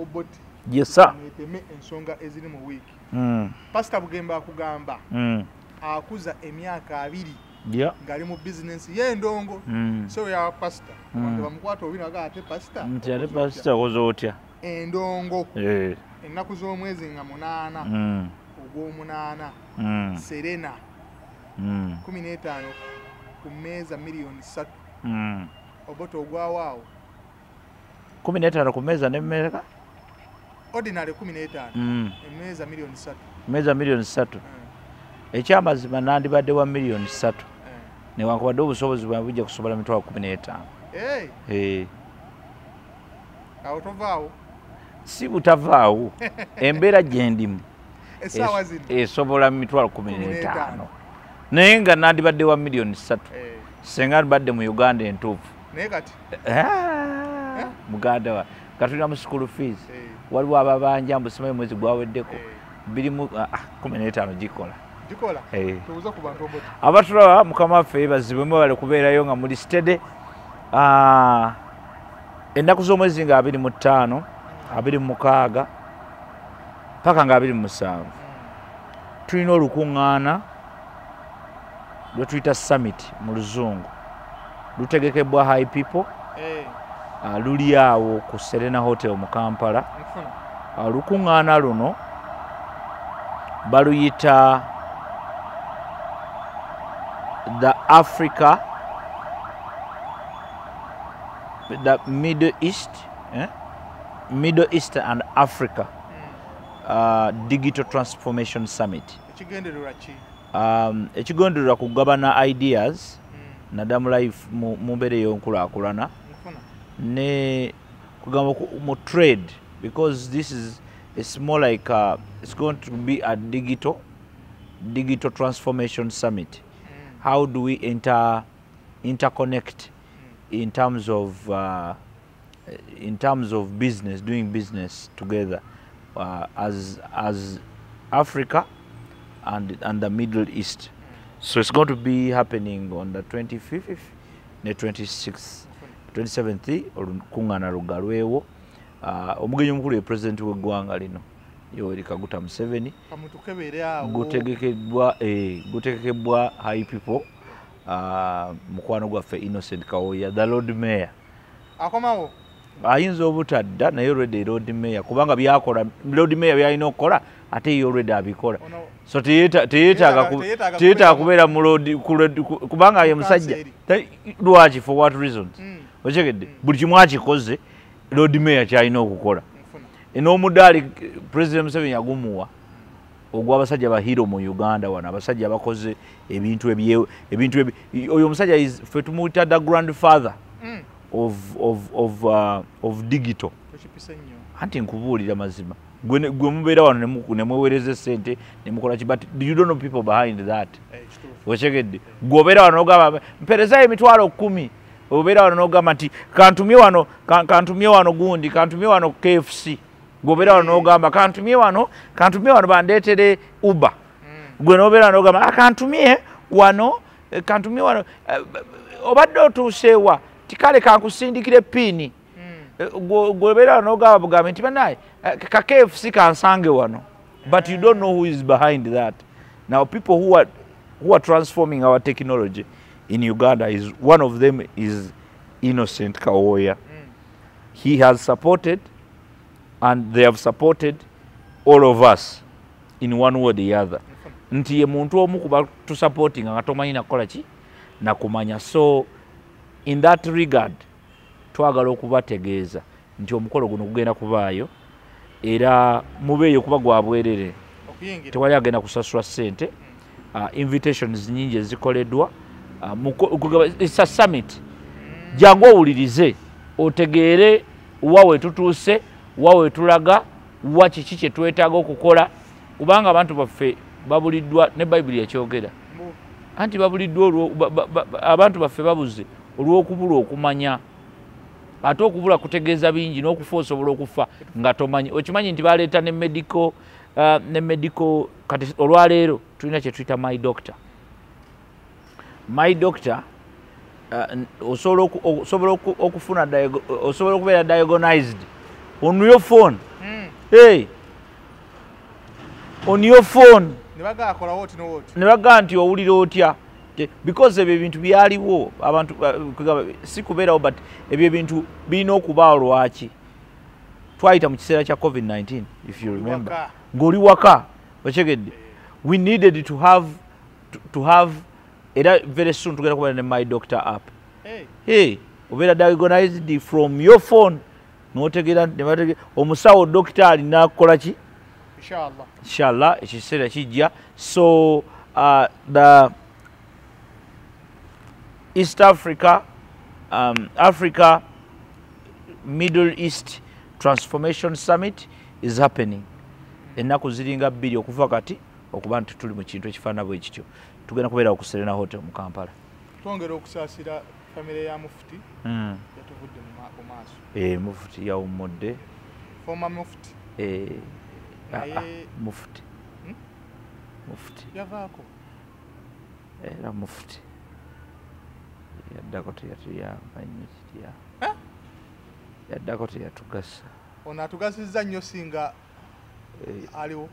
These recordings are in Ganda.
Oboti. Yes sir. Meteme ensonga eziri mu wiki. Pastor Bugemba akugamba. Akuza emyaka 2. Yeah. Ngali mu business ye ndongo. So ya pastor. Abantu bamukwato obina aga ate pastor. Ate pastor wozotya. Endongo. Ennaku z'omwezi nga 8. Ogw'omunaana. Serena. 15 ku meza milioni 3. Oboto ogwawaawo. 15 ku meza ne mmereka? Ordinary 15. Emeza milioni 3. Meza milioni 3. Ekyamazima nandibadde wa milioni 3. Newankubadde obusobozi bwa bujja kusobola mitwalo 15. Awo tovaawo? Si butavaawo. Embeera gye ndimu essaawa zino esobola mitwalo 15. Naye nga nandibadde wa milioni 3. Senga mbadde mu Uganda entuufu. Naye kati? Muganda wa katulina mu school fees. Waliwo ababanja mbusimayo mwezi gwaweddeko. 15 gikola. Gikola? Tuuza ku bantu oboti. Abatulaba mukama waffe bazibwe bale kubeerayo nga muli steady. Ennaku z'omwezi nga 25, 26 paka nga 27. Tulina olukuŋŋaana lwe tuyita summit mu luzungu. Lutegekebwa high people. Luli awo ku Serena Hotel mu Kampala. Lukuŋŋaana luno baluyita the Middle East and Africa Digital Transformation Summit. Ekigendererwa kugabana ideas nadamu life mu mbeera ey'enkulaakulana ne kugamba mu trade, because it's more like it's going to be a digital transformation summit. How do we interconnect in terms of business, doing business together as Africa and the Middle East? So it's going to be happening on the 25th and 26th. 27th olukuŋŋaana lugalwewo. Omugenyi omukulu ye president w'eggwanga lino Yoweri Kaguta Museveni. Gutegekebwa high people. Mukwano gwaffe Innocent Kawoya, the Lord Mayor. Akomawo? Ayinza obutadda naye already Lord Mayor kubanga byakola Lord Mayor byalina okukola ate ye already abikola. So teyeetaaga kubeera mu Lord kubanga ye musajja. Lwaki, for what reasons? Okyegedde buli kimu akikoze Lord Mayor kyalina okukola. N'omudaali President Museveni yagumuwa ogw'abasajja bahiro mu Uganda wano, abasajja abakoze ebintu oyo omusajja ffe tumuyita the grandfather of digital. Anti nkubuulira mazima gwe mubeera wano ne mweweereza ssente ne mukola ki, but you don't know people behind that. Okyegedde gwe obeera wano n'ogamba mperezayo emitwalo 10. Obeera wano n'ogamba nti kantumye wano gundi, kantumye wano KFC. Gwobeera wano n'ogamba kantumye wano bandeetere Uber. Gwe n'obeera wano n'ogamba kantumye wano obadde otuuseewa tikale kankusindikire pini. Gwobeera wano n'ogamba bugambe nti banaye ka KFC kansange wano. But you don't know who is behind that. Now people who are transforming our technology in Uganda, one of them is Innocent Kawoya. He has supported, and they have supported all of us in one way or the other. Nti ye muntu omu kuba tu supporting nga tomanyi nakola ki na kumanya. So in that regard twagala okubategeeza nti omukolo guno gugenda kubaayo era mubeeyo kuba gwa bwerere. Tewali agenda kusasula ssente. Invitations nyingi ezikoleddwa. It's a summit. Jangu owulirize otegeere wawe tutuuse, wawe tulaga, kiki kye twetaaga okukola, kubanga abantu baffe babuliddwa ne Bayibuli yakyogera. Anti babuliddwa abantu baffe babuze olw'okubula okumanya. Ate okubula kutegeeza bingi n'okufa osobola okufa nga tomanyi. Okimanyi nti baleeta ne medical kati olwaleero tulina kye tuyita My Doctor. My Doctor osobola okubeera diagnosed on your phone Hey, on your phone. Ne bagaa nti owulira otya. Because ebyo ebintu byaliwo abantu si kubeerawo but ebyo ebintu birina okubaawo lwaki. Twayita mu kiseera kya COVID-19 if you remember. Ng'oli waka okyegedde. We needed to have era very soon tugenda kubeera ne My Doctor app. Hey, obeera diagnosed from your phone. N'otegeera omusawo dokitaali n'akola ki? Inshallah ekiseera kijja. So the East Africa, Africa Middle East Transformation Summit is happening. Ennaku ziringa 2 okuva kati okuba nti tuli mu kintu ekifaanana bwe kityo. Tugenda kubeera ku Serena Hotel mu Kampala. Twongera okusaasira famire ya Mufti. Yatuvudde mu maaso. Mufti yawummudde. Former Mufti. Mufti. Mufti. Yavaako. Era Mufti. Yaddako teyatuyamba nnyo kitya. Yaddako teyatugasa. Ono atugasizza nnyo singa aliwo.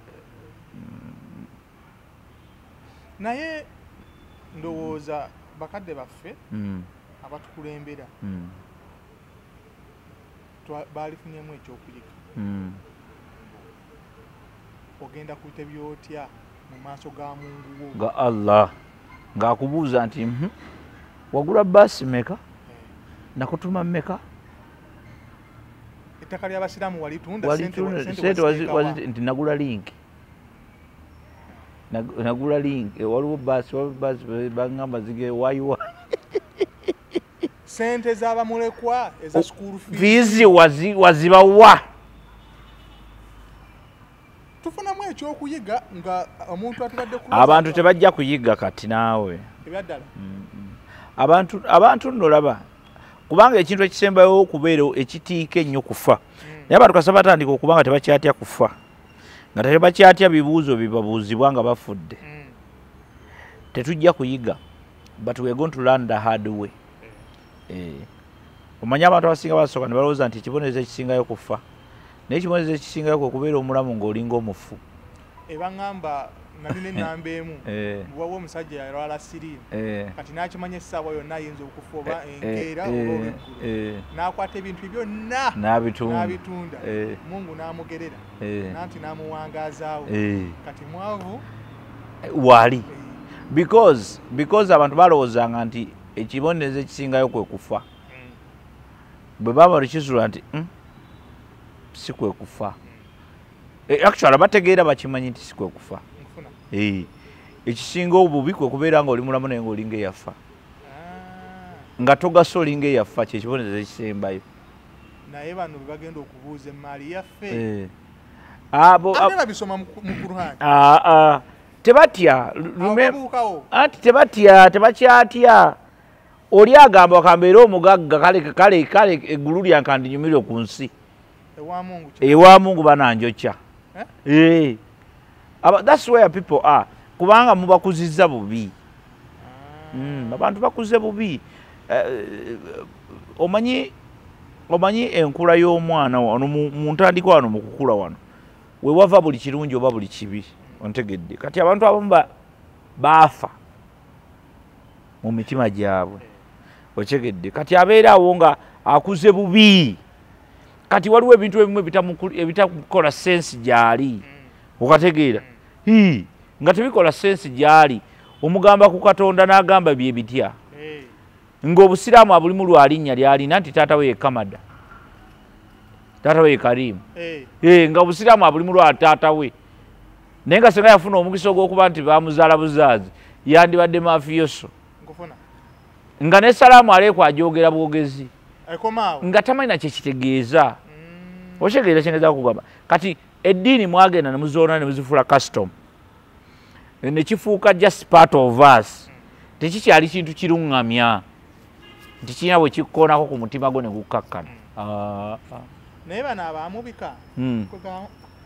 Naye ndowooza bakadde baffe abatukulembera baalifunyemu ekyokuyiga. Ogenda kutebya otya mu maaso ga Mungu wo? Ga Allah ng'akubuuza nti wagula baasi meka? Nakutuma meka? Ettaka ly'abasiraamu walitunda nti nagula link. Nagula link. Waliwo baasi bangamba zige wayiwa. Sente z'abamulekwa eza school fees wazibawa. Tufunamu ekyokuyiga nga omuntu atubadde ku abantu tebajja kuyiga kati naawe. Ebyaddala. Abantu nolaba kubanga ekintu ekisembayo okubeera ekitiika ennyo kufa. Naye abantu kasaba batandika okubanga tebakyatya kufa. Nga tebakyatya bibuuzo bibabuuzibwa nga bafudde. Tetujja kuyiga. But we are going to learn the hard way. Omanya abantu abasinga basooka ne balowooza nti ekibonerezo ekisingayo kufa. Naye ekibonerezo ekisingayo okubeera omulamu ng'olinga omufu. Ebangamba nalina ennamba emu bwawo omusajja yalwala siriimu kati n'akimanya essaawa yonna ayinza okufa oba enkeera oba olw'eggulu n'akwata ebintu byonna n'abitunda Mungu n'amugerera nanti n'amuwangaazaawo kati mwavu wali because abantu balowoozanga nti ekibonerezo ekisingayo kwe kufa bwe baba lukizuula nti si kwe kufa actually bategeera bakimanyi nti si kwe kufa. Ekisinga obubi kwe kubeera nga oli mulamu naye ng'olinga eyafa. Nga togasa olinga eyafa kyekibonerezo ekisembayo. Naye bano bwe bagenda okubuuza emmaali yaffe. Ate babisoma mu Qur'an. Tebatya. Anti tebatya, tebakyatya. Oli agamba wakambeera omugagga kale eggulu lyankandinyumirwe ku nsi. Ewa Mungu bananjokya. That's where people are. Kubanga mubakuzizza bubi. Abantu bakuze bubi. Omanyi enkula y'omwana wano mu ntandikwa wano mu kukula wano. We wava buli kirungi oba buli kibi. Ontegedde. Kati abantu abamu baafa mu mitima gyabwe. Otegedde. Kati abeera awo nga akuze bubi. Kati waliwo ebintu ebimu ebitakukola sensi gyali. Okategeera. Nga tebikola sensi gyali. Omugamba ku Katonda n'agamba bye bitya. Ng'obusiraamu abulimu lwalinnya lyalina nti taata we ye Kamada. Taata we ye Karimu. Nga obusiraamu abulimu lwa taata we. Naye nga senga yafuna omukisa ogw'okuba nti bamuzaala buzaazi yandibadde mafiyoso. Nga ne salaamu aleeku ajoogera bwogezi. Nga tamanyi na kyekitegeeza. Okitegeeza kyengeeza kugamba. Kati eddiini mwagenda ne muzoona ne muzifuula custom. Ne kifuuka just part of us. Tekikyali kintu kiruŋŋamya. Nti kirina bwe kikkoonako ku mutima gwo ne gukkakkana. Naye bano abaamubika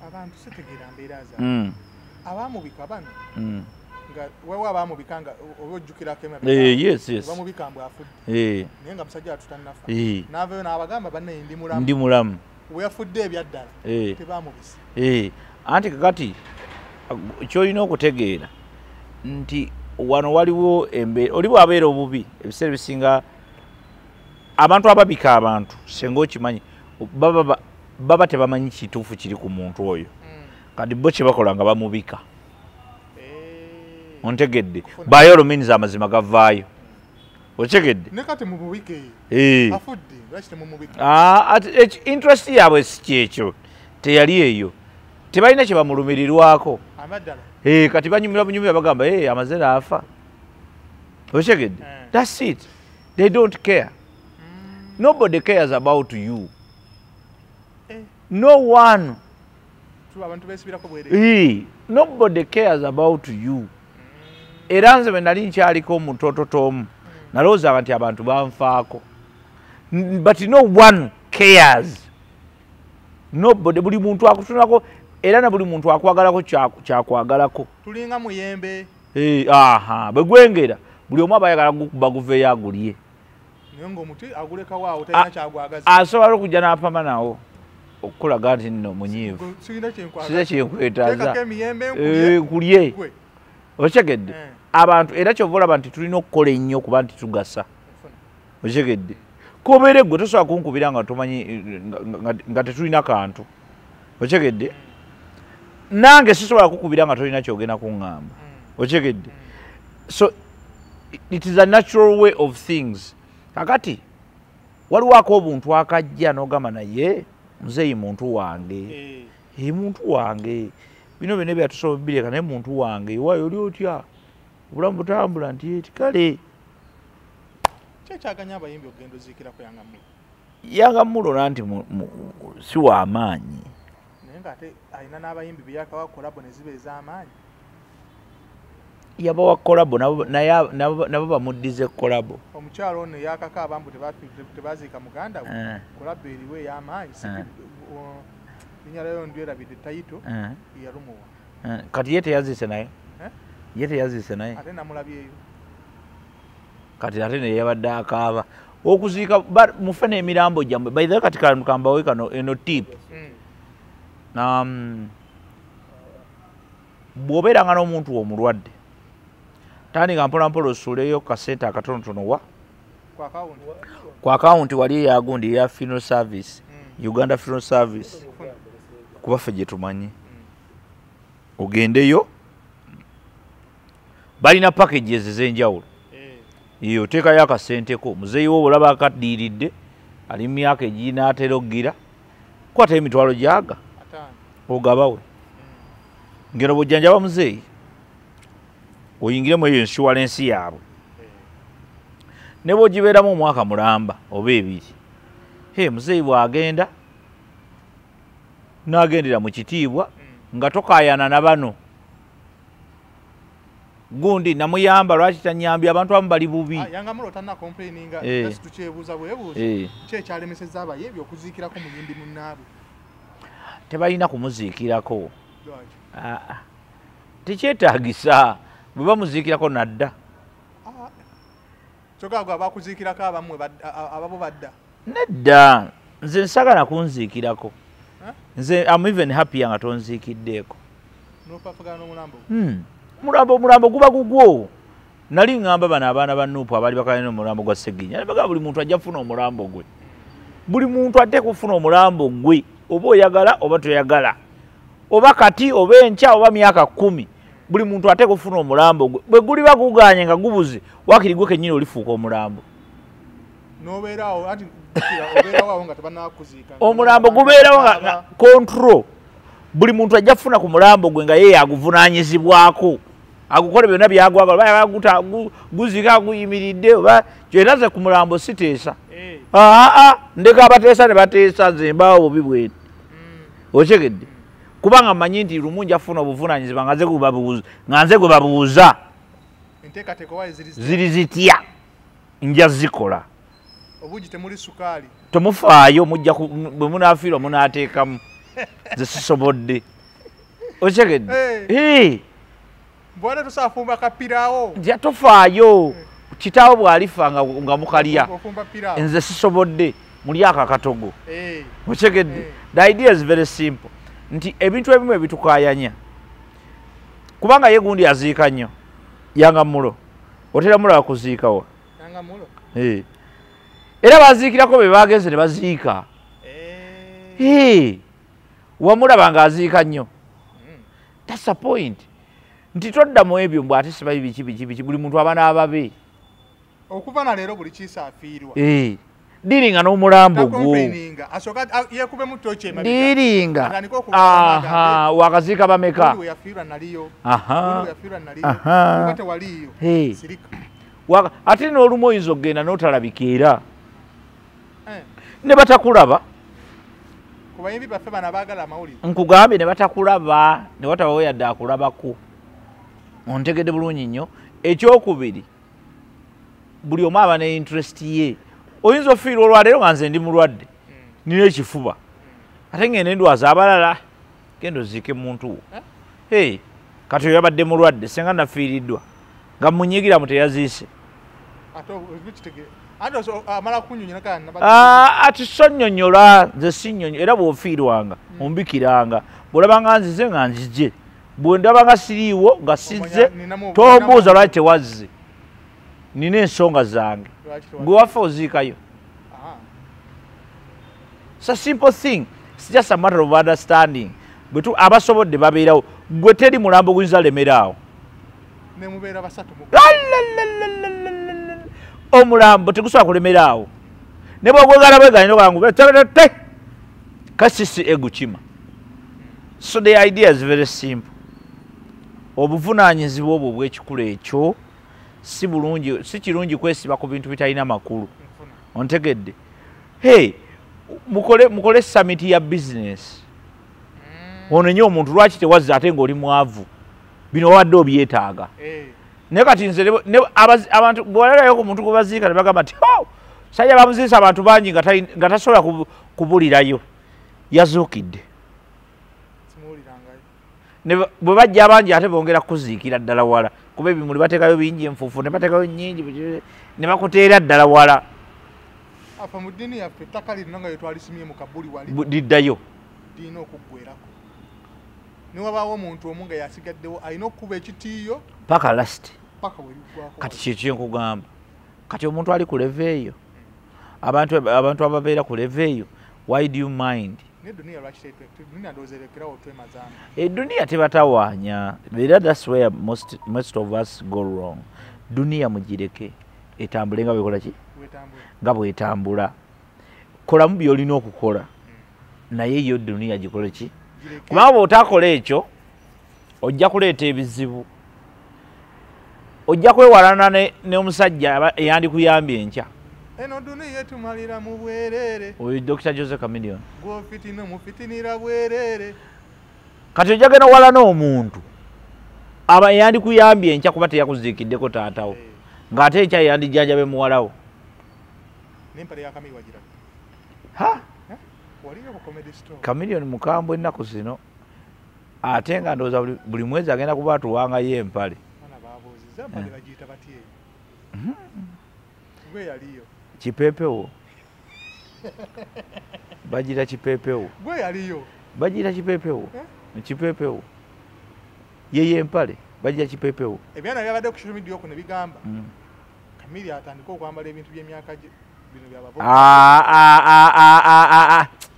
abantu sitegeera mbeera zaabwe. Abaamubika bano nga wewe abaamubika nga oba ojjukirako yes. Bamubika mbw afudde. Naye nga musajja atutannafa. N'avayo n'abagamba banne ndi mulamu. Ndi mulamu. Weyafudde ebyaddala tebamubisa. Anti kakati kyolina okutegeera nti wano waliwo embeera oli bw'abeera obubi ebiseera bisinga abantu ababika abantu senga okimanyi baba tebamanyi kituufu kiri ku muntu oyo kati bo kye bakola nga bamubika ontegedde by all means amazima gavaayo otegedde ne kati mububike afudde lwaki temumubika interest yaabwe si kyekyo teyali eyo tebalina kye bamulumirirwako amaddala kati banyumira bagamba amazere afa otegedde that's it they don't care nobody cares about you no one nobody cares about you era nze bwe nali nkyaliko omutoototomu nalowooza nti abantu banfaako but no one cares nobody buli muntu akutunako era na buli muntu akwagalako kyakwagalako tulinga muyembe bwe gwengera buli omu aba ayagala gukuba guveeyo agulye naye ng'omuti agulekawo awo talina kyagwagaza asobola okujja n'apama nawo okukulaga nti nno munyiivu size kyenkwetaaza kulye okitegedde abantu era kyova olaba nti tulina okukola ennyo kuba nti tugasa okitegedde kobeere gwe tosobola kunkubira nga tomanyi nga tetulina kantu okitegedde nange sisobola kukubira nga tolina kyogenda kuŋŋamba okitegedde so it is a natural way of things kakati waliwako obuntu akajja n'ogamba naye muzeeyi muntu wange muntu wange bino byonna byatusobola bireka naye muntu wange waayo oli otya obulamu butambula nti kale kyekyaganya abayimbi okugenda oziikirako yangamulona nti si w'amaanyi naye ng'ate alina n'abayimbi beyakawa kolabo ne ziba ez'amaanyi yabawa kolabo nabo bamuddize kolabo omukyalo ono yakaka abambu tebaziika muganda we kolabo eriwo ey'amaanyi linyalayo ndwerabidde tayito yalumuwa kati ye teyaziise naye ate namulabyeyo kati ate neyabadde akaaba okuziika mufe n'emirambo gyammwe baithe kati kambawe kano eno tip bw'obeeranga n'omuntu omulwadde tandika mpolampola osuuleyo kasente akatonotono ku akawunti wali eyagundi eya funeral service Uganda Funeral Service kuba ffe gye tumanyi ogendeyo balina packages ez'enjawulo oteekayo akasenteko muzeeyi wo olaba akaddiiridde ali mu myaka eginaatera okugira kwatayo emitwalo gyaga ogabawe ngeno bw'ojjanjaba muzeeyi oyingiremu eyo insurance yaabwe ne bw'ogibeeramu omwaka mulamba oba ebiri muzeeyi bw'agenda n'agendera mu kitiibwa nga tokaayana na bano gundi namuyamba lwaki tanyambye abantu abamu bali bubi yangamulo tanna complaininga tukyebuuza bwebuuza kyekyalemesezza abayimbi okuziikirako muyimbi munnaabwe tebalina kumuziikirako tekyetaagisa bwe bamuziikirako nadda kyogagwe abakuziikirako abamwe ababo badda nedda nze nsagala kunziikirako nze am even happy nga tonziikiddeeko mulambo guba gugwo nali ngamba bano abaana ba Nuupu abaali bakalina omulambo gwa Sseginya nabaga buli muntu ajja kufuna omulambo gwe buli muntu ateeka kufuna omulambo gwe oba oyagala oba toyagala oba kati oba enkya oba myaka 10 buli muntu ateeka kufuna omulambo gwe bwe guliba guganye nga gubuze wakiri gwe kennyini olifuuka omulambo omulambo gubeerawo nga control buli muntu ajja kufuna ku mulambo gwe nga ye yaguvunaanyizibwako agukole byonna byagwagala guzika guyimiridde oba kyenaze ku mulambo siteesa ndeka abateesa ne bateesa nze mbaawo bubi bweti okyegedde kubanga mmanyi nti lumu nja kufuna obuvunaanyizibwa nga nze gwe babuuza ziri zitya nja zikola obugi temuli sukaali temufaayo mujja bwe munaafiirwa munaateekamu nze sisobodde okyegedde mbona tusafumba kapiraawo nja tofaayo kitaawo bw'alifa nga mukalya nze sisobodde muli akakatogo okyegedde. The idea is very simple nti ebintu ebimu ebitukayanya kubanga ye gundi aziika nnyo yanga mulo otera mulaba kuziikawa era baziikirako be bagenze ne baziika wamulaba ng'aziika nnyo. That's the point. Nti toddamu ebyo mbw ate sibayi biki buli muntu abaana ababe okuva na leero buli kiisa afiirwa diringa n'omulambo gwo diringa wakaziika bameka ate n'olumu oyinza okgenda n'otalabika era ne batakulaba nkugambye ne batakulaba ne watabawo yadde akulabako. Ontegedde bulungi nnyo. Ekyokubiri buli omu aba ne interest ye. Oyinza ofiirwa olwaleero nga nze ndi mulwadde nina ekifuba ate ngende ndwaza abalala genda oziike muntu wo kati oyo yabadde mulwadde senga nafiiriddwa nga munyigira muteyaziise ati sonnyonnyola nze sinnyonnyo era bw'ofiirwanga ombikiranga bw'olabanga nzize nga nzije bwe ndabanga siriiwo nga sizze tombuuza lwaki tewazze nina ensonga zange gwe waffe oziikayo. It's a simple thing. It's just a matter of understanding. Bwetu abasobodde babeerawo gwe teri mulambo guyinza lemeraawo omulambo tegusobola kulemeraawo ne bwogwegala bweganinogangu kasisi egukima. So the idea is very simple. Obuvunaanyizibwa obwo obw'ekikulu ekyo si kirungi kwesiba ku bintu bitalina makulu. Ontegedde mukole summit ya business onenye omuntu lwaki tewazza ate ng'oli mwavu bino wadde obyetaaga naye kati nze abantu bwolerayo ku muntu gwe baziika ne bagamba nti sajja bamuziisa abantu bangi nga tasobola kubulirayo yazuukidde bwe bajja abangi ate bongera kuziikira ddala wala kuba ebimuli bateekayo bingi enfuufu ne bateekayo nnyingi ne bakuteera ddala wala afa mu ddiini yaffe ettaka lino nga yetwalisimye mu kabuli wali liddayo lirina okuggwerako ne wabaawo omuntu omu nga yasigaddewo alina okukuba ekitiiyo paka lasti paka weliggwako kati kyekyo nkugamba kati omuntu ali ku leve eyo abantu ababeera ku leve eyo why do you mind neduniya lwaki duniya ndoozerekerawo twemazana eduniya tebatawaanya era that's where most of us go wrong. Duniya mugireke etambule nga bwekola ki nga bwetambula kolamu byolina okukola naye yo duniya gikole ki kubanga bw'otakola ekyo ojja kuleeta ebizibu ojja kwewalana n'omusajja eyandikuyambye enkya eno duniya etumalira mu bwereere oyo Dr. Jose Chameleon gw'ofitina mufitinira bwereere kati ojja genda walana omuntu aba eyandikuyambye enkya kuba teyakuziikiddeko taatawo ng'ate ekya yandijjanjabe muwalawo n'empale ya Kamili wagira waliyo ku comedy store Chameleon mukambwe ennaku zino ate nga ndowooza buli mwezi agenda kuba atuwangayo empale babuuziza empale bagiyita batya gwe yaliyo kipeepewo bagiyita kipeepewo gwe yaliyo bagiyita kipeepewo kipeepewo yeye empale bagiyita kipeepewo ebyana byabadde ku social media okwo ne bigamba Kamili atandika okwambala ebintu by'emyaka gye bino byababo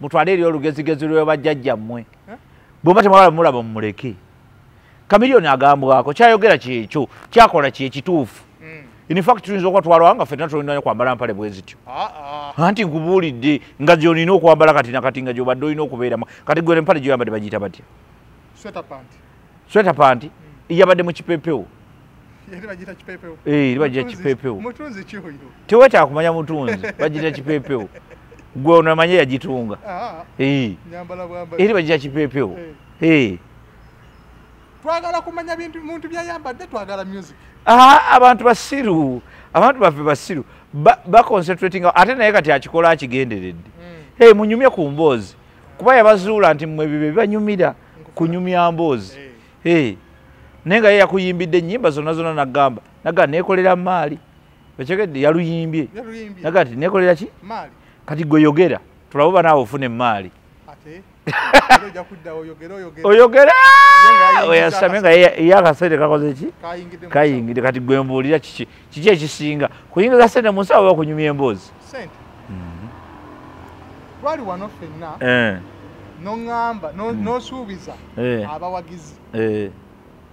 mutwale eri olugezigezi lwe bajjajjammwe bw'oba temwagala mulaba mumuleke. Chameleon agambwako kyayogera kyekyo kyakola kyekituufu. In fact tuyinza okwatwalwa nga ffenna tolina kwambala mpale bwe zityo anti nkubuulidde nga gy'olina okwambala kati nakati nga gy'obadde olina okubeeramu kati gwe empale gyoyambadde bagiyita batya sweta panti yabadde mu kipeepewo bagiyita kipeepewo teweetaaga kumanya mutunzi bagiyita kipeepewo gwe onamanye yagitunga eri bagiyita kipeepewo twagala kumanya bintu byayambadde twagala music abantu basiru abantu baffe basiru baconcentrating ate naye kati akikola akigenderedde munyumye ku mboozi kuba yabazuula nti mmwe bibe bibanyumira kunyumya mboozi naye nga ye yakuyimbidde ennyimba zonna nagamba neekolera maali okyegedde yaluyimbye naga ti neekolera ki kati gwe yogera tulaba naawe ofune emmaali oyogera oyasamye nga ye akasente kakoze ki kayingidde kati gwe mbuulira kiki ekisinga kuyingiza sente mu nsawo oba kunyumya emboozi twali wano ffenna noŋŋamba n'osuubiza abawagizi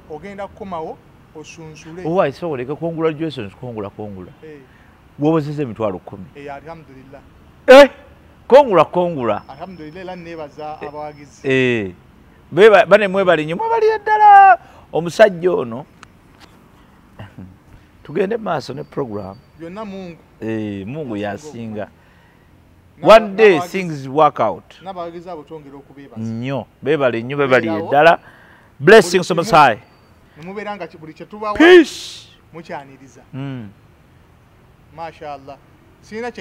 ogenda kukomawo osunsule owa isoboleke kongula Jason kongula wobozesa emitwalo 10 alhamdulillah kongula alhamdulillah era nebaza abawagizi bane mwebali ddala omusajja ono tugende maaso ne program byonna Mungu yasinga one day things work out n'abawagizi abo twongera okubeebaza nnyo beebali ddala blessings most high mubeera nga buli kye tubawa mukyaniriza mashallah sina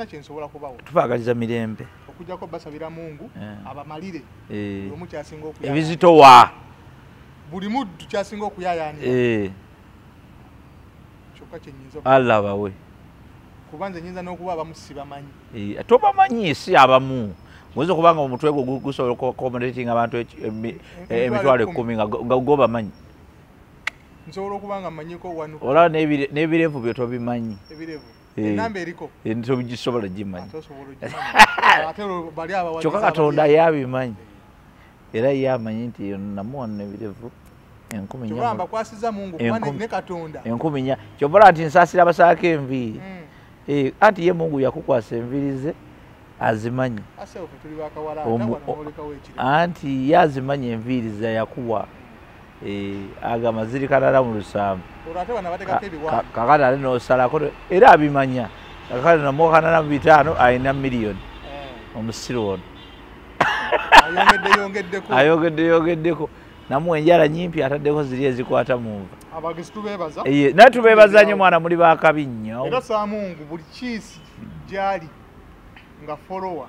kyensobola kubawo tubaagaliza mirembe okujjako basabira Mungu abamalire omu kyasinga okuyaya ebizitowa buli muddu kyasinga okuyayaanira kyokka kyenyinza Allah bawe kubanza nyinza n'okuba abamu sibamanyi tobamanyi si abamu oyinza okubanga omutwe gwo gusobola okuaccommodating abantu emitwalo 10 nga gobamanyi nsobola okuba nga mmanyiko wano olaba n'ebirevu bye tobimanyi ebirevu enamba eriko togisobola gimanyi kyokka Katonda yabimanyi era yamanyi nti namuwa n'ebirevu 10,000 kyobola nti nsaasira abasaako enviiri anti ye Mungu yakukwasa enviiri ze azimanyi anti ye azimanyi enviiri ze yakuwa agamba zirikanala mu lusambu kakati ate n'osalako era abimanya kakati namukanana mu 5 alina miliyoni omusiru ono ayongeddeko namuwa enjala nyimpi ataddeko ziri ezikwata mu nva naye tubeebaza nnyo mwana muli bakabi nnyo era Saamungu buli kiisi gyali nga folowa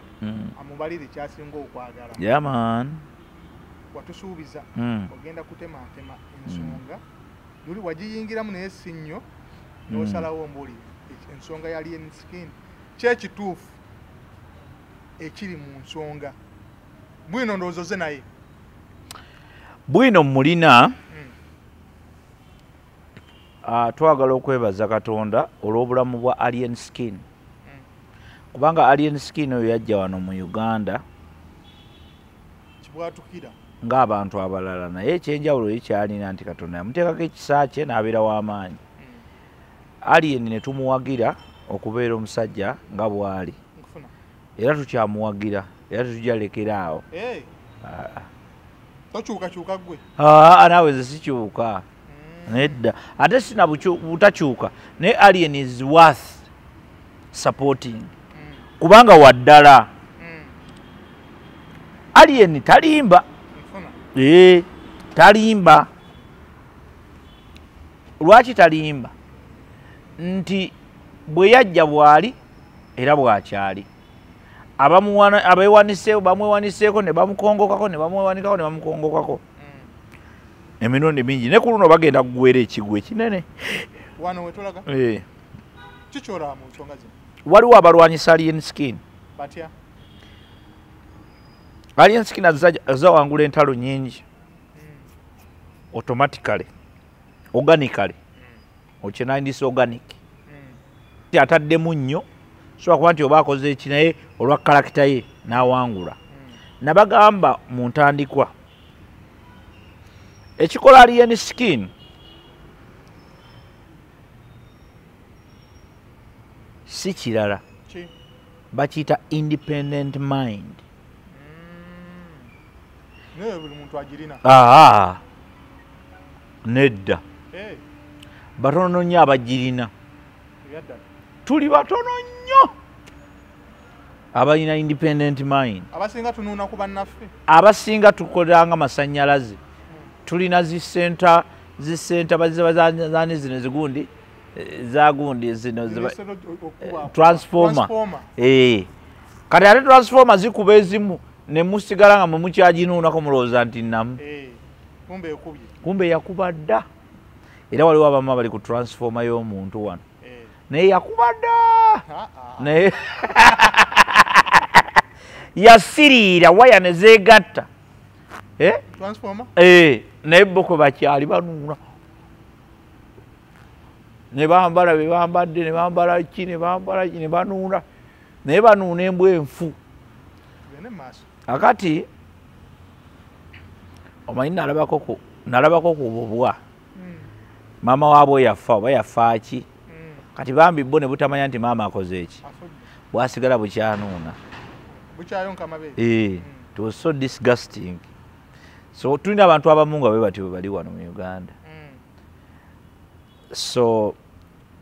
amubalire kyasinga okwagala yaman watusuubiza ogenda kutematema ensonga luli wagiyingiramu naye si nnyo n'osalawo mbuulire ensonga ya alien skin kyekituufu ekiri mu nsonga bwino ndowoozoze naye bwino mulina twagala okwebaza Katonda olw'obulamu bwa alien skin kubanga alien skin oyo yajja wano mu Uganda kibwatukira ng'abantu abalala naye ekyenjawulo yekyalina nti Katonda yamuteekako ekisa kye n'abeera w'amaanyi alien ne tumuwagira okubeera omusajja nga bw'ali era tukyamuwagira era tetujalekera awo tokyukakyuka gwe naawe ze sikyuka nedda ate sina butakyuka naye alien is worth supporting kubanga waddala alien talimba talimba lwaki talimba nti bwe yajja bwali era bwakyali bamwewaniseeko ne bamukongokako ne bamwewanikako ne bamukongokako emirundi mingi ne ku luno bagenda kuggwera ekigwo ekinene waliwo abalwanyisa alien skin alien skin azawangula entalo nyingi automatically organically okyenandisa organic ataddemu nnyo sobola kuba nti oba akoze eki naye olwa karakita ye n'awangula nabagamba mu ntandikwa ekikola alien skin si kirala bakiyita independent mind nedda batono nnyo abagirina tuli batono nnyo abalina independent mind abasinga tunuuna ku bannaffe abasinga tukolanga masanyalaze tulina zisenta bazani zino zigundi zagundi zino transformer kati ate transformer zikuba ezimu ne musigala nga mumukyaginuunako mulowooza nti namu kumbe yakuba dda era waliwo abamu abali ku transformer y'omuntu wano naye yakubadda naye yasiriira waya ne zeegatta naye bo kwe bakyali banuuna ne bambala be bambadde ne bambala ki ne bambala ki ne banuuna naye banuuna embwa enfu akati omanyi nalabako ku bubwa maama waabwe yafa oba yafa ki kati bambi bo ne butamanya nti maama akoze eki bwasigala bukyanuuna it was so disgusting. So tulina abantu abamu nga bwe batyo bali wano mu Uganda. So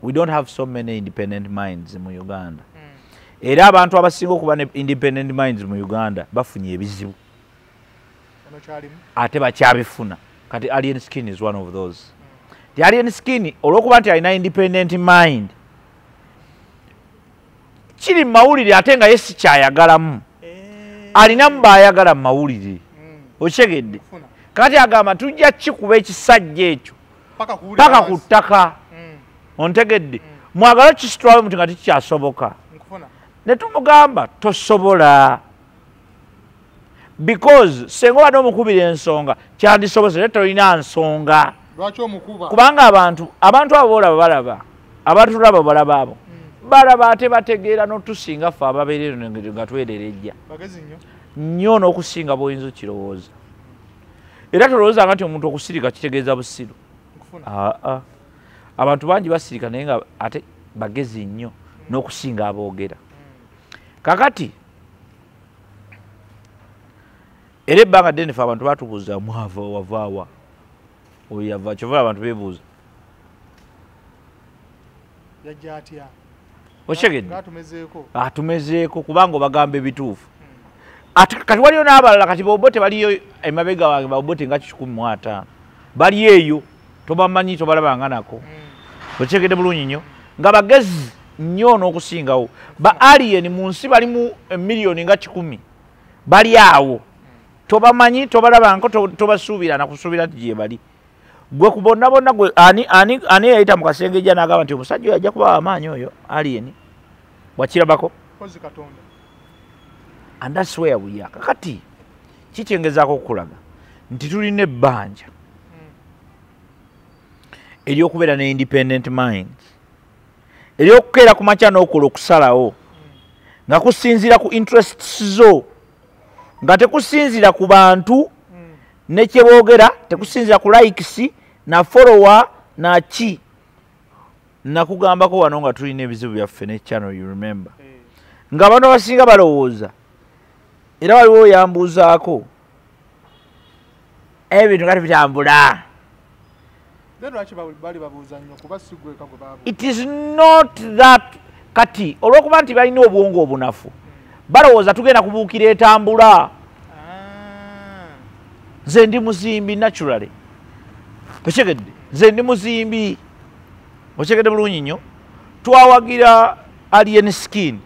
we don't have so many independent minds mu Uganda. Era abantu abasinga okuba ne independent minds mu Uganda bafunye ebizibu. Ate bakyabifuna. Kati Alien Skin is one of those. The Alien Skin olwokuba nti alina independent mind. Kiri mawulire ate nga yesi kyayagalamu. Alina mbayagala mawulire. Okyegedde. Kati agamba tujja kikuba ekisajja ekyo. Paka ku ttaka. Ontegedde. Mwagala kisitwale muti nga tikyasoboka. Ne tumugamba tosobola. Because senga obadde omukubira ensonga kyandisobose naye tolina nsonga. Lwaki omukuba? Kubanga abantu abo boolaba balaba. Abatulaba balaba abo. Balaba ate bategeera n'otusinga ffe ababeerero nga twereerejja. Bagezi nnyo. Nnyo n'okusinga bw'oyinza okirowooza. Era tolowoozanga nti omuntu okusirika kitegeeza busiru. Abantu bangi basirika naye nga ate bagezi nnyo n'okusinga aboogera. Kakati era ebbanga ddene ffe abantu batubuuza mwava wavaawa oyo yava kyova abantu beebuuza yajja atya okyegedde atumezeeko kubanga obagamba ebituufu. Kati waliyo n'abalala kati bobote baliyo emabega wange babote nga 150 bali eyo tobamanyi tobalabanga nako. Okyegedde bulungi nnyo nga bagezi nnyo n'okusingawo. Ba alien mu nsi balimu emiliyoni nga 10 bali awo tobamanyi tobalabanga tobasuubira nakusuubira nti gye bali. Gwe ku bonna bonna gwe ani yayita mu kasengejja n'agamba nti omusajja oyo ajja kuba amaanyi oyo alien bwakirabako. And that's where we are. Kakati kikyengezaako okulaga nti tulina ebbanja ery'okubeera ne independent minds ery'okukeera ku makya n'okola okusalawo nga kusinziira ku interests zo nga tekusinziira ku bantu ne kye boogera, tekusinziira ku likes na follower na ki. Nakugambako wano nga tulina ebizibu byaffe ne channel, you remember, nga bano basinga balowooza era waliwo oyambuuzaako ebintu nga tebitambula. It is not that. Kati olwokuba nti balina obwongo obunafu balowooza tugenda kubuukira etambula. Nze ndi muzimbi naturally. Okyegedde, nze ndi muzimbi. Okyegedde bulungi nnyo. Twawagira Alien Skin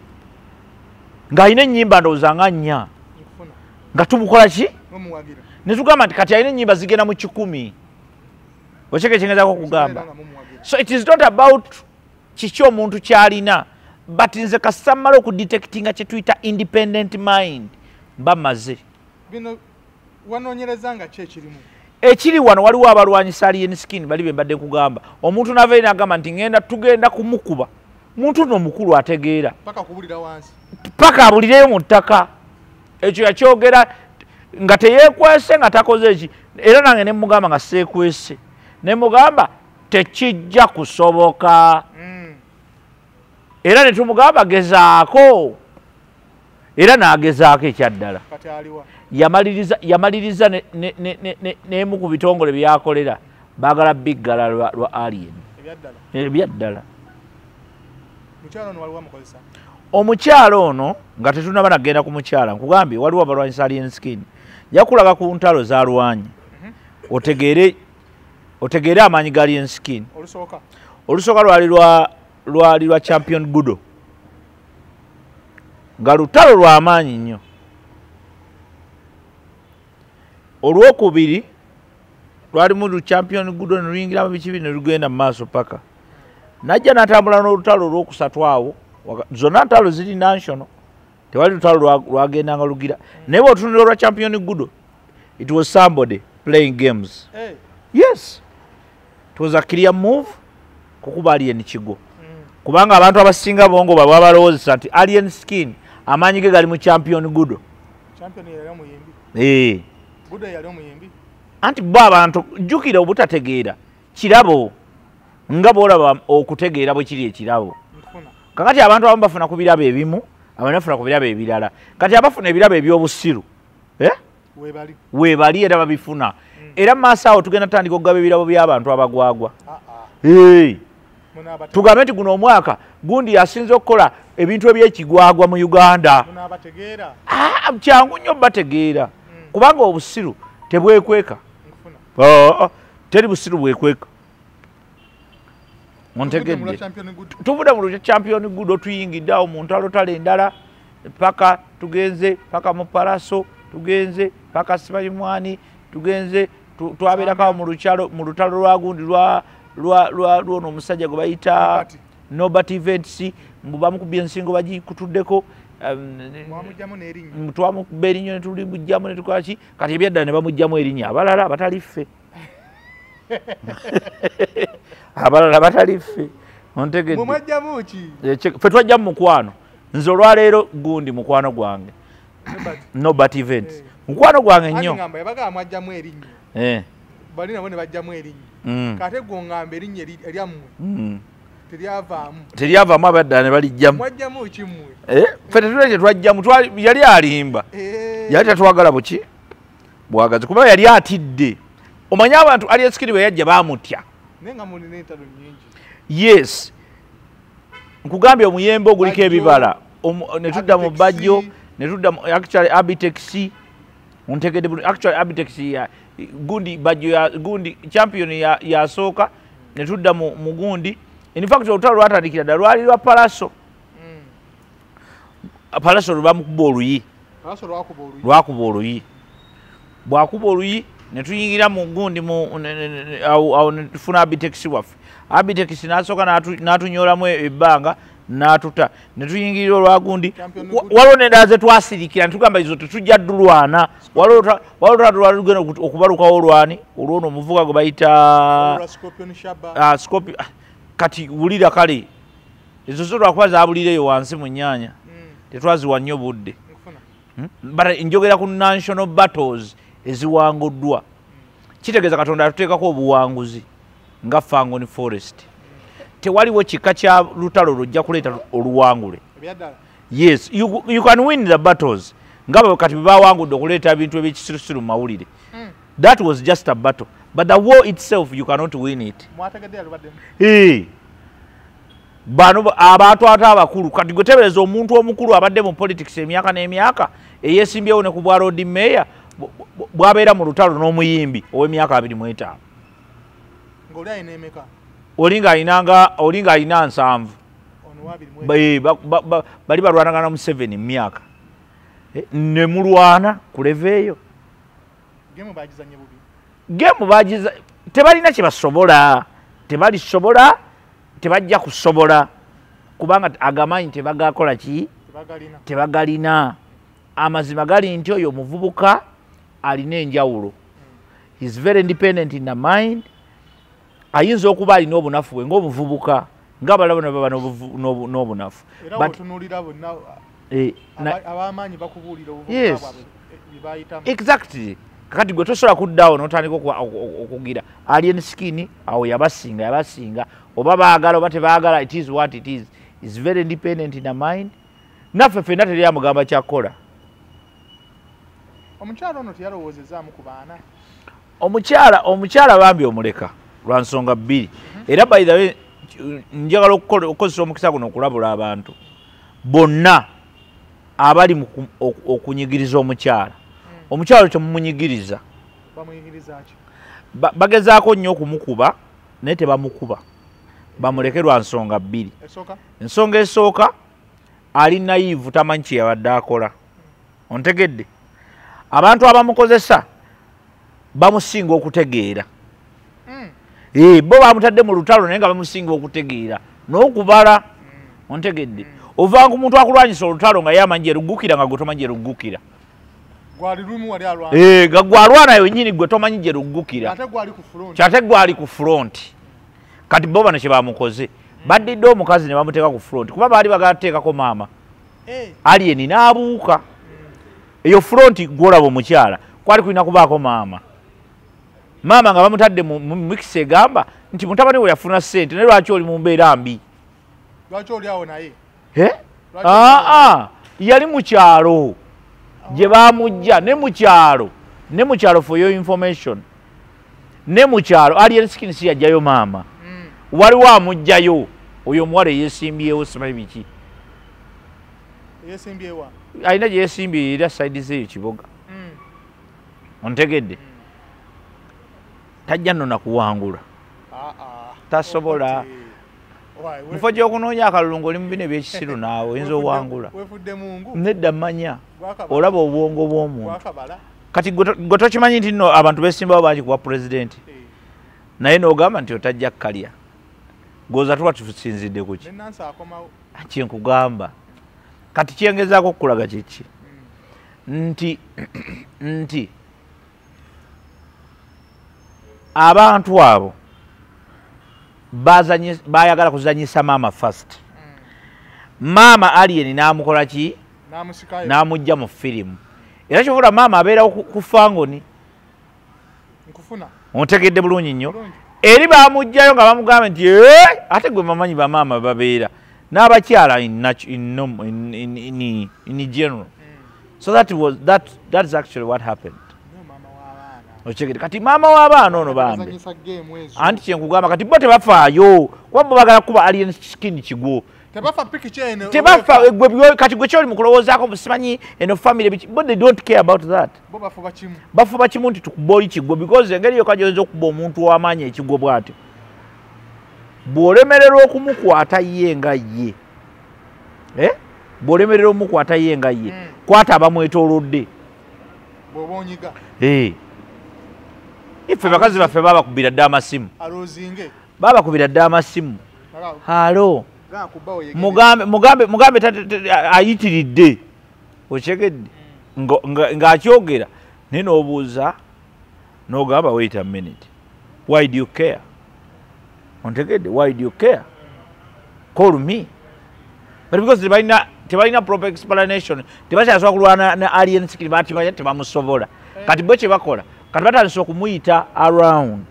ng'alina ennyimba ndowooza nga 4 nga tumukola ki ne tugamba nti kati alina ennyimba zigenda mu 10. Okyegedde kyengezaako okugamba. So it is not about kiki omuntu kyalina, but nze kasamala okudetectinga kye tuyita independent mind mba maze. Bino wanoonyereza nga ki ekirimu? Ekiri wano waliwo abalwanyisa Alien Skin bali be mbadde nkugamba. Omuntu n'avayo n'agamba nti tugenda kumukuba. Muntu n'omukulu ategeera. Paka kubulira wansi. Paka abulireyo mu ttaka. Ekyo yakyogera nga teyeekwese nga takoze eki. Era nange ne mugamba nga seekwese. Ne mugamba tekijja kusoboka. Era ne tumugamba gezaako. Era n'agezaako ekyaddala. Kati aliwa. Yamaliriza n'emu ku bitongole byakolera baagala biggala lwa alien. Ebyaddala. Mukyalo ono waliwo amukozesa? Omukyalo ono nga tetunaba nagenda ku mukyala nkugambye waliwo abalwanyisa Alien Skin yakulaga ku ntalo zaalwanyi otegeere amaanyi ga Alien Skin. Olusooka lwali lwa Champion Gudo nga lutalo lw'amaanyi nnyo. Olwokubiri lwalimu lu Champion Gudo ne luyingiramu biki ne lugenda mu maaso paka najja n'atambula n'olutalo olwokusatu awo zonna ntalo ziri national tewali lutalo lwagendanga lugira naye bw'otunulira olwa champion gudo it was somebody playing games. Yes, it was a clear move kukuba alien kigo kubanga abantu abasinga bongo baba balowozesa nti alien skin amaanyi ge gali mu champion gudo. Anti bo abantu jjukira obutategeera kirabo nga bw'olaba okutegeera bwe kiri ekirabo. Kakati abantu abamu bafuna ku birabo ebimu abana bafuna ku birabo ebirala kati abafuna ebirabo eby'obusiru weebali era babifuna era mu maaso awo tugenda tutandika okugaba ebirabo by'abantu abagwagwa. Tugambe nti guno omwaka gundi yasinze okukola ebintu eby'ekigwagwa mu Uganda. Kyangu nnyo bategeera kubanga obusiru tebwekweka. Teri busiru bwekweka. Montegedde tuvude mu champion gudo tuyingidde awo mu ntalo tale endala paka tugenze paka mu Palaso tugenze paka Sibayimwani tugenze twabeerako mu lutalo lwa gundi lwono omusajja gwe bayita Nobert Events bamukubye ensingo bagikutuddeko twamukubba erinnya ne tulimujjamu ne tukola ki kati ebyaddala ne bamugjamu erinnya abalala batali ffe abalala batali ffe ontegedde ffe twajja mu mukwano nze olwaleero gundi mukwano gwange Nobert Events mukwano gwange nnyo bali nabo ne bajjamu erinnya kate gongamba erinnya eryammwe teryavaamu abaddala ne balijjamu ffe tetulekye twajjamu yali alimba yali tatwagala buki bwagazi kuba yali atidde omanyi abantu ali esikiri bwe yajja baamutya. Yes, nkugambye omuyembe oguliko ebibala ne tudda mu bajjo ne tudda actually Abitex ontegedde actually Abitex gundi bajjo ya gundi champion yasooka ne tudda mu gundi. In fact olutalo lwatandikira ddala lwali lwa Palaso. Palaso lwamukuba oluyi lwakuba oluyi bwakuba oluyi ne tuyingira mu gundi awo ne tufuna Abitex waffe. Abitex n'asooka n'atunyolamu ebbanga n'atuta ne tuyingirira olwa gundi waliwo n'endala ze twasirikira ne tugamba izo tetujja ddulwana waliwo lwalugenda okubalukawo olwani olwono omuvuka gwe bayita Scorpion kati wulira kale ezo zo lwakuba zabulireyo wansi mu nnyanja tetwaziwa nnyo budde njogera ku national battles eziwanguddwa kitegeeza Katonda atuteekako obuwanguzi nga Fangoni Forest tewaliwo kika kya lutalo lujja kuleeta oluwangule. Yes, you can win the battles nga kati bawangudde okuleeta ebintu ebyekisirusiru mu mawulire. That was just a battle but the war itself you cannot win it. Bano abantu abakulu kati gotebereza omuntu omukulu abadde mu politics emyaka n'emyaka eyeesimbyewo ne ku bwa road mayor bwabeera mu lutalo n'omuyimbi ow'emyaka 25 olinga alina 7 bali balwanagana mu 7 emyaka ne mulwana kuleveeyo gemu bagiza tebalina kye basobola tebalisobola tebajja kusobola kubanga agamanyi tebagakola ki tebagalina amazima gali nti oyo omuvubuka alina enjawulo. He's very independent in the mind. Ayinza okuba alina obunafu bwe ng'omuvubuka ng'abalala baba n'obunafu. Abamaanyi bakubuulira obuvubuka bwabwe. Exactly. Kakati gwe tosobola kuddawo n'otandika okugira alien skin awo yabasinga oba baagala oba tebaagala it is what it is. Is very independent in the mind. Naffe ffenna teri amugamba kyakola. Omukyala ono teyalowoozezaamu ku baana. Omukyala bambi omuleka lwa nsonga bbiri. Era by the way njagala okukozesa omukisa guno okulabula abantu bonna abali okunyigiriza omukyala. Omukyala temumunyigiriza. Bagezaako nnyo okumukuba naye tebamukuba. Bamuleke lwa nsonga bbiri. Ensonga esooka ali naivu tamanyi kye yabadde akola. Ontegedde? Abantu abamukozesa bamusinga okutegeera. Bo bamutadde mu lutalo naye nga bamusinga okutegeera n'okubala ontegedde ovanga omuntu akulwanyisa olutalo nga yamanyi erugukira nga gwe tomanyi erugukira nga gwalwana yennyini gwe tomanyi gye rugukira kyate gwali ku front kati bo bano kye bamukoze baddidde omukazi ne bamuteeka ku front kuba baali bagalateekako maama aliyeni n'abuuka eyo front gwolaba omukyala kwali kulina kubaako maama nga bamutadde mu mikisi egamba nti mutabani we yafuna ssente naye lwaki oli mu mbeera mbi yali mu kyalo gye bamujja ne mu kyalo for your information ne mu kyalo Alien Skin si yajjayo maama waliwo amujjayo oyo omuwala eyeesimbyewo simanyi biki alina gye yeesimbye era saidi zeeyo kiboga ontegedde tajja nno nakuwangula tasobola mufo gy'okunoonya akalulu ng'oli mu bino ebyekisiru naawe oyinza owangula nedda mmanya olaba obwongo bw'omuntu kati gwe tokimanyi nti nno abantu beesimbawo bangi kuba pulezidenti naye n'ogamba nti otajja kkalya goza tuba tusinzidde ku ki kyenkugamba kati kyengezaako okukulaga kiki nti abantu abo bayagala kuzanyisa maama first maama Alien n'amukola ki n'amujja mu firimu era kyovula maama abeerawo ku fangoni ontegedde bulungi nnyo eri bamujjayo nga bamugamba nti ate gwe mamanyi bamaama babeera n'abakyala in general so that is actually what happened okigede kati maama w'abaana ono bambi anti kyenkugamba kati bo tebafaayo kuba bo bagala kuba Alien Skin kigwo tebafa kati gwe kyoli mu kulowoozaako busimanyi eno family but they don't care about that bafuba kimu nti tukuba oli kigwo because engeri yokka gy'oyinza okuba omuntu w'amaanyi ekigwo bw'atyo bw'olemererwa okumukwata ye nga ye bw'olemererwa omukwata ye nga ye kwata abamwetoolodde ife bakazi baffe babakubira dde amasimu babakubira dde amasimu halo mugambe ayitiridde okyegedde ng'akyogera naye n'obuuza n'ogamba wait a minute why do you care ontegedde why do you care call me but because tebalina proper explanation tebakyasobola kulwana ne Alien Skin batimanya tebamusobola kati bwe kye bakola kati batandise okumuyita around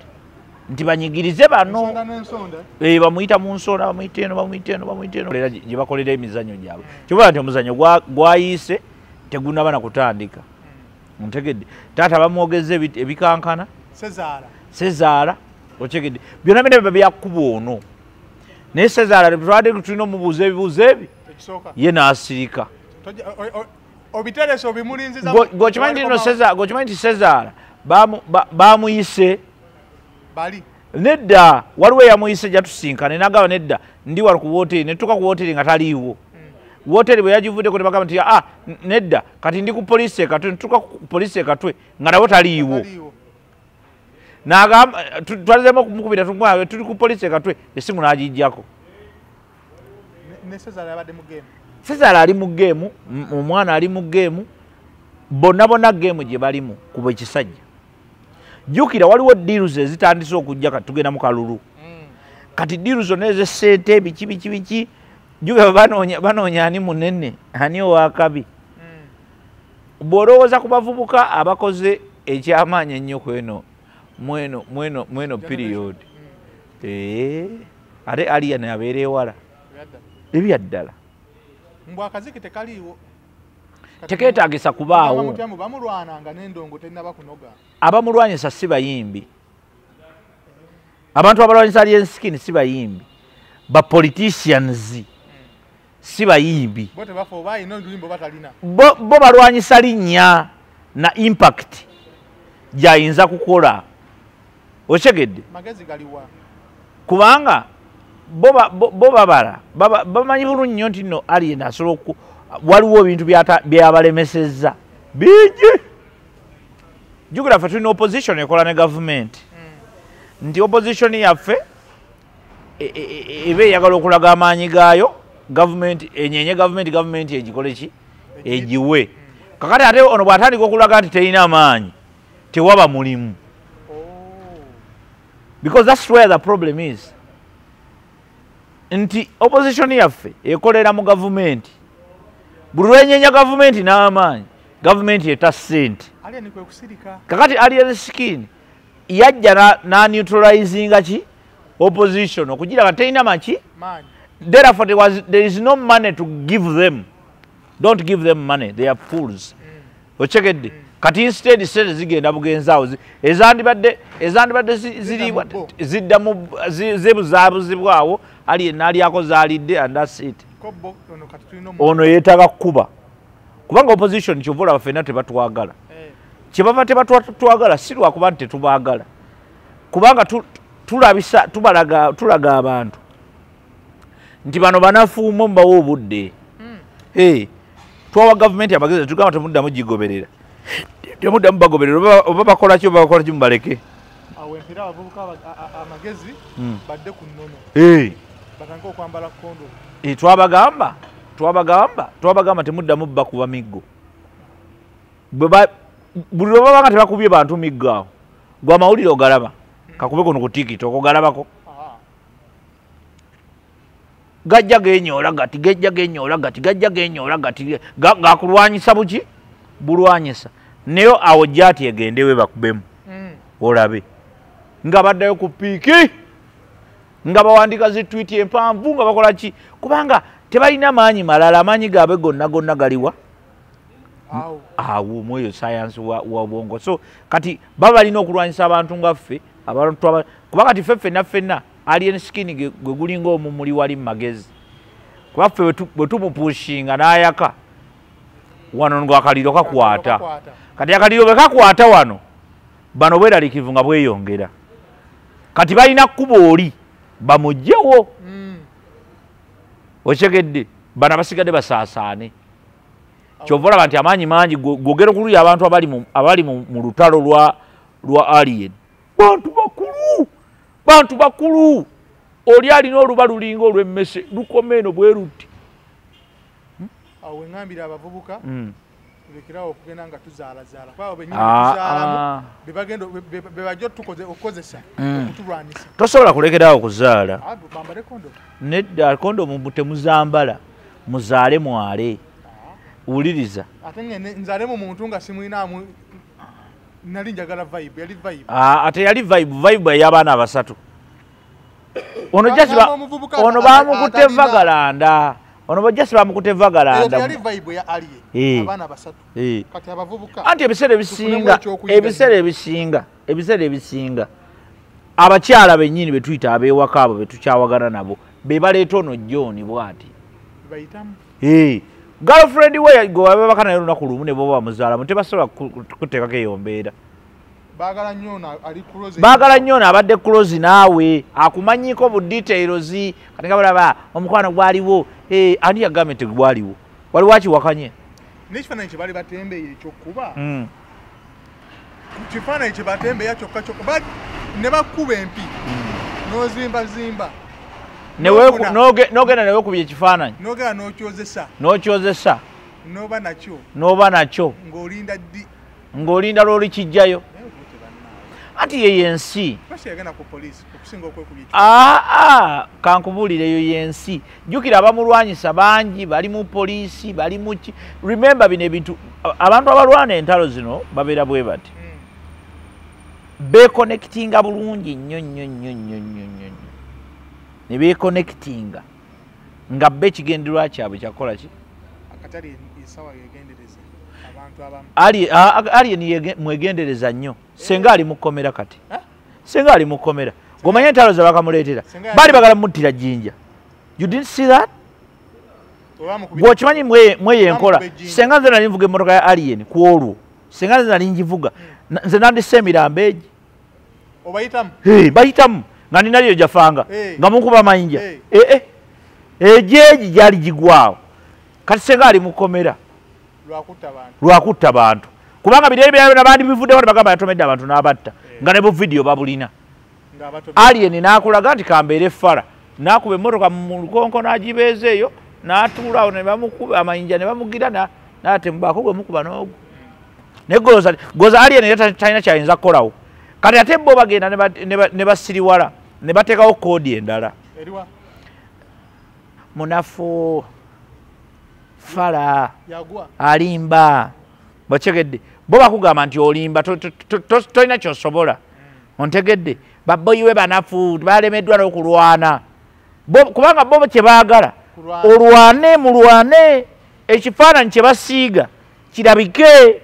nti banyigirize bano bamuyita mu nsonda bamuyita eno era gye bakolera emizannyo gyabwe kyobola nti omuzannyo gwayiise tegunaba na kutandika ontegedde taata bamwogeza ebikankana sezaala okyegedde byonna bina biba byakkuba ono naye sezaala twadde tulina omubuuza ebibuuzo ebi ye n'asirika gokimanyi nti sezaala bamuyise nedda waliwo eyamuyise jatusinkana nagamba nedda ndi wali ku woteri netuka ku woteri nga taliiwo woteri bwe yagivuddeko nebagamba nti nedda kati ndi ku poliisi ekatwe netuka ku poliisi ekatwe nga nabo taliiwo nagamba twalizemu okumukubira tumwawe tuli ku poliisi ekatwe esimu n'agijjako sezaala ali mu geemu omwana ali mu geemu bonna geemu gye balimu kuba ekisajja jjukira waliwo deals ezitandise okujja kati tugenda mu kalulu kati deals zonna ez'essente biki jjukira banoonya ani munene ani owakabi bw'olowooza ku bavubuka abakoze ekyamaanyi ennyo mweno period ate Alien abeera ewala ebyaddala mbwakaziki tekaliiwo tekeetaagisa kubaawo abamulwanyisa si bayimbi abantu abalwanyisa Alien Skin si bayimbi bapoliticians si bayimbi bo balwanyisa linnya na impact gyayinza kukola okyegedde kubanga bo babala bamanyi bulungi nnyo nti nno Alien asobola waliwo ebintu byabalemesezza bingi jjukira ffe tulina opposition ekola ne gavumenti nti opposition yaffe ebe eyagala okulaga amaanyi gaayo government enyenye government egikole ki egiwe kakati ate ono bw'atandika okulaga nti terina amaanyi tewaba mulimu because that's where the problem is nti opposition yaffe ekolera mu gavumenti buli lwenyenya gavumenti n'amaanyi gavumenti eta ssente kakati Alien Skin yajja na-neutralizinga ki opposition okugira terina maki therefore there is no money to give them. Don't give them money, they are fools. Ochekedde kati instead sente zigenda bugenzaawo ezandibadde zidda mu zebuzabuzibwawo ali enalyako zaalidde and that's it. Ono yeetaaga kuba kubanga opposition kyovula bafena tebatwagala kyebava tebatwagala si lwakuba nti tetubaagala kubanga tulaga abantu nti bano banafuumu mbawo obudde twawa gavumenti amagezi tugamba temuddamu gigoberera temuddamu bagoberera oba bakola ki oba bakola ki mubaleke awo empira abavubuka amagezi badde ku nnono batandika okwambala kondo twabagamba temuddamu bakuba miggo buli lwe babanga tebakubye bantu miggo awo gwe amawulire ogalaba kakube kuno ku tiktok ogalabako gajja genyoola gati gakulwanyisa buki bulwanyisa nayo awo gyati egendewe bakubemu olabe nga baddayo ku piiki nga bawandika zitwiti empanvu nga bakola ki kubanga tebalina maanyi malala amaanyi gaabwe gonna galiwa awo mweyo science wa bwongo so kati babalina okulwanyisa abantu nga ffe abantu kuba kati ffenna Alien Skin gwe gulinga omumuli wali magezi kuba ffe bwe tumupushinga n'ayaka wano ngo akaliro kakwata kati akaliro bwe kakwata wano bano bweralikivu nga bweyongera kati balina kkuba oli bamugjewo okyegedde bano abasigadde basaasaane kyova olaba nti amaanyi mangi gwogera okululya abantu abali mu lutalo lwa Alien bantu bakulu oli alina oluba lulinga olw'emmese lukoma eno bwe ruti awo engambira abavubuka tulekerawo okugenda nga tuzaalazaala kwabo benyini tuzaalamu bebajja okukozesa okutulwanyisa tosobola kulekerawo okuzaala bambale kondomu nedda kondomu temuzambala muzaale mwale wuliriza ate nzaalemu muntu nga simwinaamu nali njagala vibe yali vibe ate yali vibe ey'abaana abasatu ono bamukute vagalanda ono bajjasi bamukute vagalanda yali vibe ya Alien abaana basatu kati abavubuka anti ebiseera ebisinga abakyala bennyini betuyita abeewaka abo betukyawagana nabo be baleeta ono John bwati bayitamu girlfriend we gwe babaka naye olunaku lumu ne boba bamuzaalamu tebasobola kuteekako eyo mbeera baagala nnyo abadde close naawe akumanyiko bu details kati nga balaba omukwano gwaliwo ani yagambye nti gwaliwo waliwo akiwakanye n'ekifaananyi kye bali batembeeyo ekyokuba kifaananyi kye batembeeya kyokka ne bakuba empi n'ozimbazimba n'ogenda newekubya ekifaananyi n'ogenda n'okyozesa n'oba nakyo ng'olinda lwoli kijjayo anti yeyo ensi kankubuulireyo yensi jjukira abamulwanyisa bangi bali mu poliisi bali muki remember bino ebintu abantu abalwana entalo zino babeera bwe bati bekonectinga bulungi nnyo ne bekonectinga nga be ekigendererwa kyabwe kyakola ki Alien mwegendereza nnyo senga ali mukomera kati senga ali mukomera gomanya entalo za bakamuleetera bali bagala muttira jjinja you didn't see that bw'okimanyi mweyenkola senga nze nali nvuga emmotoka ya Alien ku olwo senga nze nali ngivuga nze nandisse emirambo egi bayitamu nga ninaliyo jafanga nga mukuba mayinja egi gyali gigwawo kati senga ali mukomera lwakutta bantu kubanga biri byabona bandi bivuddewo bagamba yatomedde abantu n'abatta nga ne bu video babulina Alien n'akulaga nti kambeere fara n'akuba emmotoka mu lukonko n'agibeeza eyo n'atuula awo ne bamukuba amayinja ne bamugira n'ate mubaako gwe mukuba n'ogwo naye goza alien era talina kyayinza kukolawo kati ate bo bagenda ne basiriwala ne bateekawo koodi endala munafu fala alimba bakyegedde bo bakugamba nti olimba tolina kyosobola ontegedde baboyiwe banafu balemeddwa n'okulwana kubanga bo kyebaagala mulwane ekifaananyi kye basiiga kirabike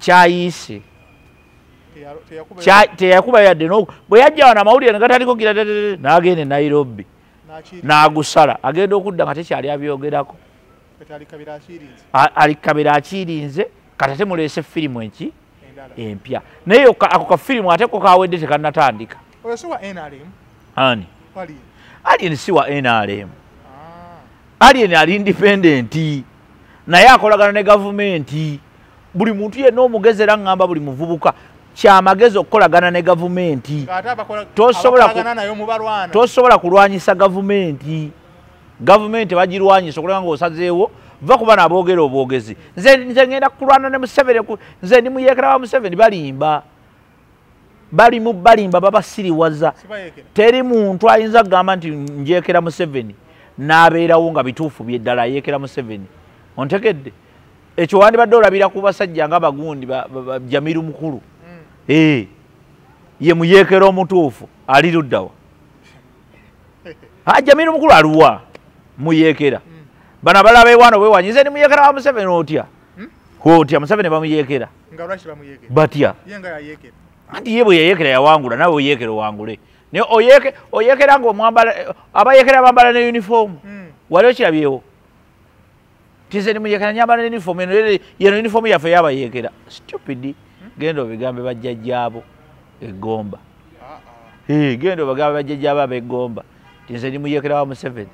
kyayiise teyakuba yadde bwe yajja wano amawulire negataliko gira n'agenda e Nairobi n'agusala agenda okudda nga tekyali abyogerako alikabira akirinze kati ate muleese firimu enki empya naye ako kafirimu ate ko kawedde tekannatandika ani alien si wa NRM alien ali independent naye akolagana ne gavumenti buli muntu yenna omugezi era ngamba buli muvubuka kyamagezi okukolagana ne gavumenti tosobola kulwanyisa gavumenti bagirwanyisa okulaba ng'osazeewo va kuba naboogera obwogezi nze ngenda kulwana ne Museveni nze ndi muyeekera wa Museveni balimba babasiriwaza teri muntu ayinza kugamba nti njeekera Museveni n'abeerawo nga bituufu byeddala ayeekera Museveni ontegedde ekyo wandibadde olabira ku basajja nga bagundi Jamiru mukulu ye muyeekera omutuufu ali luddawa Jamiru mukulu aluwa muyeekera bana balaba ewano bewanyize ni muyeekera wa Museveni otya Museveni bamuyeekera batya anti ye bwe yayeekera yawangula nawe oyeekera owangule naye oyeekera abayeekera bambala ne uniform waliwo kirabyewo tize ni muyeekera nyambala ne uniform yeno uniform yaffe yabayeekera stupid genda obigambe bajjajjaabo eggomba genda obigambe bajjajjaabo ab'eggomba tize ni muyeekera wa Museveni